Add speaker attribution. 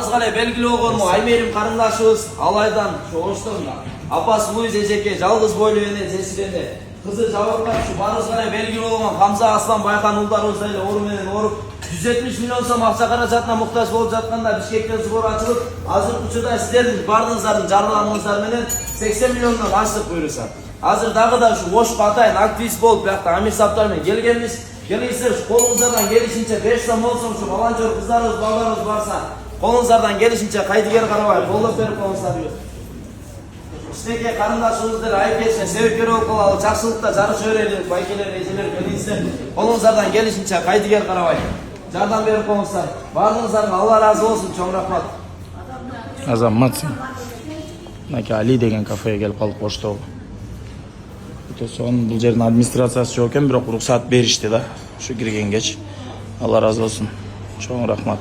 Speaker 1: Barыңызга эле белгилүү болгону Аймерим карындашыбыз Алайдан Оштонда. Апасы Луиз эжеке жалгыз бойлуу эне жесирене. Кызы Жабыркан ушу барыңызга эле белгилүү болгон Камза Аслан Байкан улдарыбыз эле ору менен оруп 170 миллион сом акча каражатына муктаж болуп жатканда Бишкекте сбор ачылып, азыркы учурда сиздердин бардыгыңыздардын жардамыңыздар менен 80 миллиондон аштык буюрса. Азыр дагы да ушу Ошко атайын активист болуп биякта Амир Саптар менен келгенбиз. Келиңиздер колуңуздардан келишинче 5 сом 10 сом ушу волонтер кыздарыбыз, балдарыбыз барса, колуңуздардан келишинче кайдыгер карабай колдоп берип коюңуздар. Иштеке карындашыбыздар айып себепкер болуп калалы, жакшылыкта жарыша берели, байкелер, эжелер келиңиздер. Колуңуздардан келишинче кайдыгер карабай жардам берип коюңуздар. Бардыгыңыздарга Алла разы болсун, чоң рахмат.
Speaker 2: Азаматсың. Мынакей Али деген кафеге келип калдык Оштого. Бул жердин администрациясы жок экен, бирок уруксаат беришти да. Ушу киргенгечи. Алла разы болсун. Чоң рахмат.